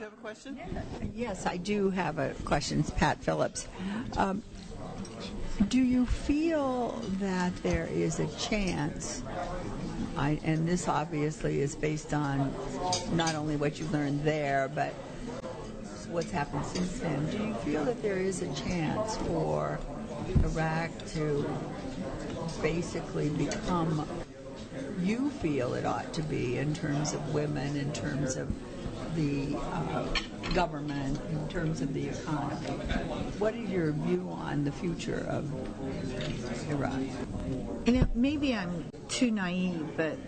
you have a question? Yes, I do have a question. It's Pat Phillips. Do you feel that there is a chance, and this obviously is based on not only what you learned there, but what's happened since then, do you feel that there is a chance for Iraq to basically become, you feel it ought to be, in terms of women, in terms of the government, in terms of the economy? What is your view on the future of Iraq? Maybe I'm too naive, but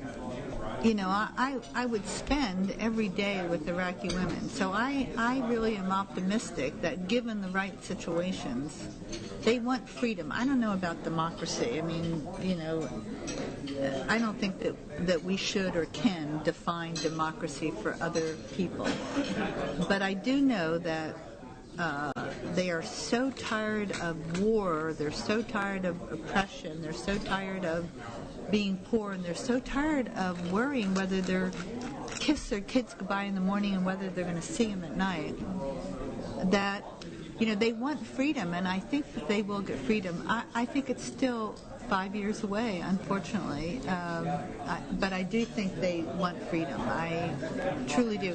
I would spend every day with Iraqi women. So I really am optimistic that given the right situations, they want freedom. I don't know about democracy. I mean, I don't think that we should or can define democracy for other people. But I do know that they are so tired of war, they're so tired of oppression, they're so tired of being poor, and they're so tired of worrying whether they're kiss their kids goodbye in the morning and whether they're going to see them at night, that they want freedom, and I think that they will get freedom. I think it's still 5 years away, unfortunately, but I do think they want freedom. I truly do.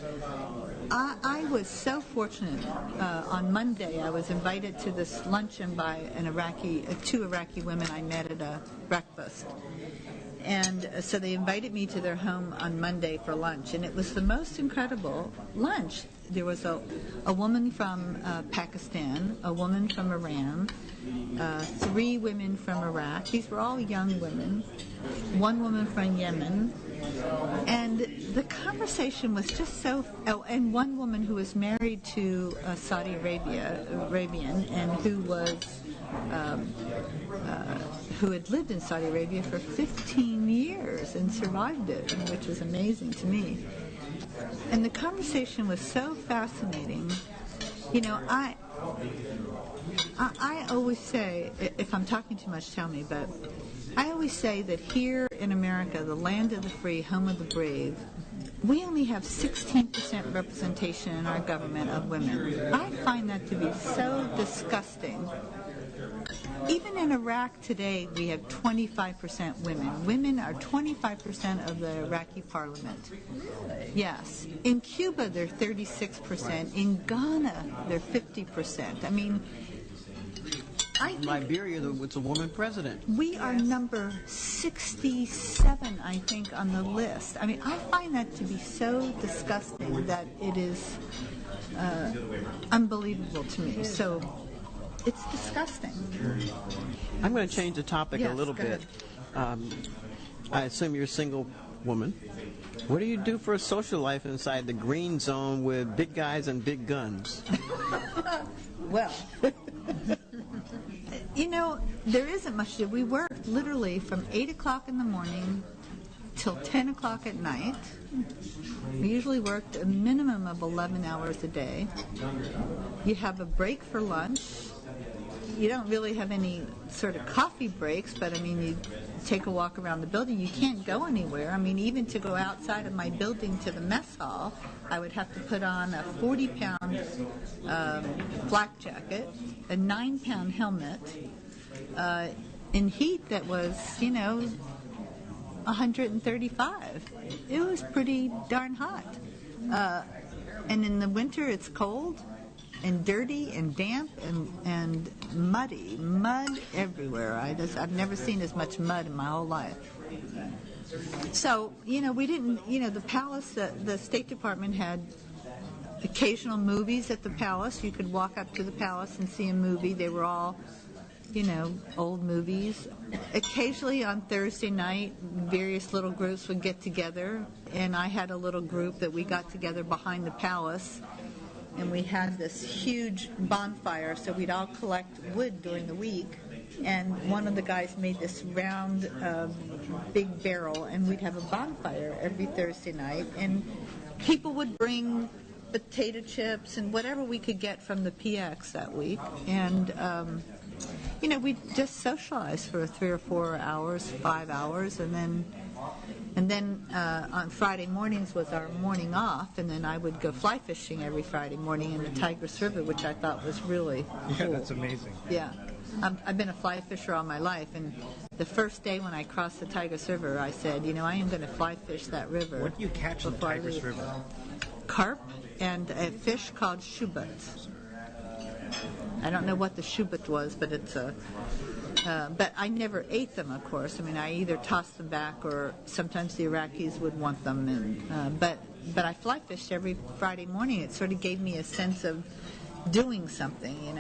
I was so fortunate. On Monday, I was invited to this luncheon by two Iraqi women I met at a breakfast. And so they invited me to their home on Monday for lunch, and it was the most incredible lunch. There was a woman from Pakistan, a woman from Iran, 3 women from Iraq. These were all young women. 1 woman from Yemen. And the conversation was just so... Oh, and 1 woman who was married to a Saudi Arabian, and who was... who had lived in Saudi Arabia for 15 years and survived it, which was amazing to me. And the conversation was so fascinating. I always say, if I'm talking too much, tell me, but I always say that here in America, the land of the free, home of the brave, we only have 16% representation in our government of women. I find that to be so disgusting. Even in Iraq today, we have 25% women. Women are 25% of the Iraqi parliament. Really? Yes. In Cuba, they're 36%. In Ghana, they're 50%. I mean, in Liberia, it's a woman president. We are number 67, I think, on the list. I mean, I find that to be so disgusting that it is unbelievable to me. So it's disgusting. I'm going to change the topic a little bit. I assume you're a single woman. What do you do for a social life inside the green zone with big guys and big guns? Well, there isn't much to do. We work literally from 8 o'clock in the morning till 10 o'clock at night. We usually work a minimum of 11 hours a day. You have a break for lunch. You don't really have any sort of coffee breaks, but I mean, you take a walk around the building. You can't go anywhere. I mean, even to go outside of my building to the mess hall, I would have to put on a 40-pound flak jacket, a 9-pound helmet, in heat that was, 135. It was pretty darn hot. And in the winter, it's cold and dirty and damp and muddy. Mud everywhere. I've never seen as much mud in my whole life. So, we didn't, the palace, the State Department had occasional movies at the palace. You could walk up to the palace and see a movie. They were all, old movies. Occasionally on Thursday night, various little groups would get together, and I had a little group that we got together behind the palace, and we had this huge bonfire, so we'd all collect wood during the week, and one of the guys made this round big barrel, and we'd have a bonfire every Thursday night, and people would bring potato chips and whatever we could get from the PX that week, and we'd just socialize for 3 or 4 hours, 5 hours, and then And then on Friday mornings was our morning off, and then I would go fly fishing every Friday morning in the Tigris River, which I thought was really cool. Yeah, that's amazing. Yeah. I've been a fly fisher all my life, and the first day when I crossed the Tigris River, I said, I am going to fly fish that river. What do you catch in the Tigris River? Carp and a fish called shubut. I don't know what the shubut was, but it's a... but I never ate them, of course. I mean, I either tossed them back, or sometimes the Iraqis would want them. And but I fly fished every Friday morning. It sort of gave me a sense of doing something,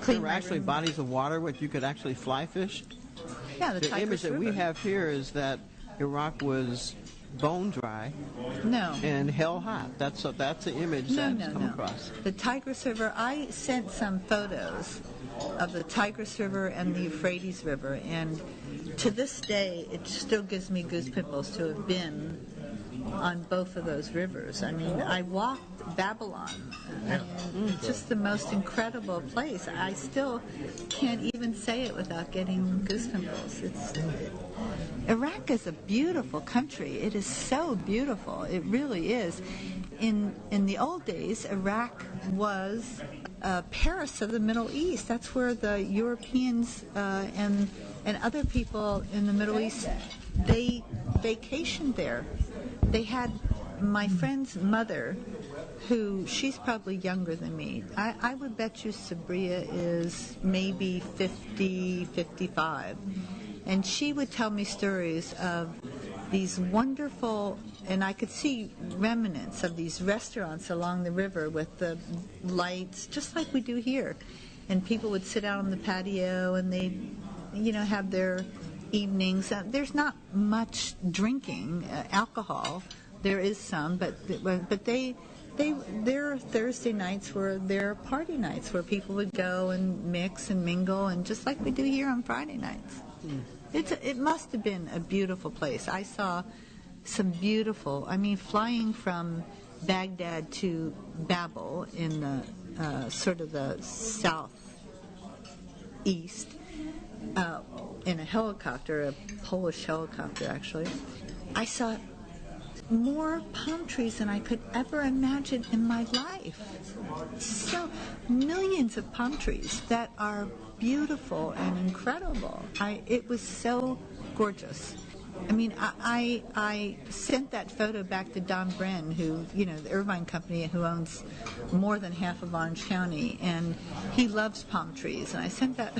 There were actually bodies of water where you could actually fly fish? Yeah, the image that we have here is that Iraq was bone dry and hell hot. That's the image that's come across. The Tigris River, I sent some photos of the Tigris River and the Euphrates River, and to this day it still gives me goosebumps to have been on both of those rivers. I mean, I walked Babylon, and it's just the most incredible place. I still can't even say it without getting goosebumps. Iraq is a beautiful country. It is so beautiful. It really is. In the old days, Iraq was Paris of the Middle East. That's where the Europeans and other people in the Middle East, they vacationed there. They had my friend's mother, who she's probably younger than me. I would bet you Sabria is maybe 50, 55. And she would tell me stories of these wonderful, and I could see remnants of these restaurants along the river with the lights, just like we do here. And people would sit out on the patio and they'd, have their evenings. There's not much drinking, alcohol. There is some, but their Thursday nights were their party nights where people would go and mix and mingle, and just like we do here on Friday nights. It must have been a beautiful place. I saw some beautiful, flying from Baghdad to Babel in the sort of the southeast, in a helicopter, a Polish helicopter actually. I saw more palm trees than I could ever imagine in my life. So millions of palm trees that are beautiful and incredible. It was so gorgeous. I sent that photo back to Don Bren, who, the Irvine Company, who owns more than half of Orange County, and he loves palm trees. And I sent that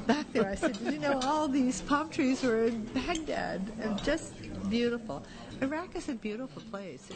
back there. I said, did you know all these palm trees were in Baghdad? And just beautiful. Iraq is a beautiful place.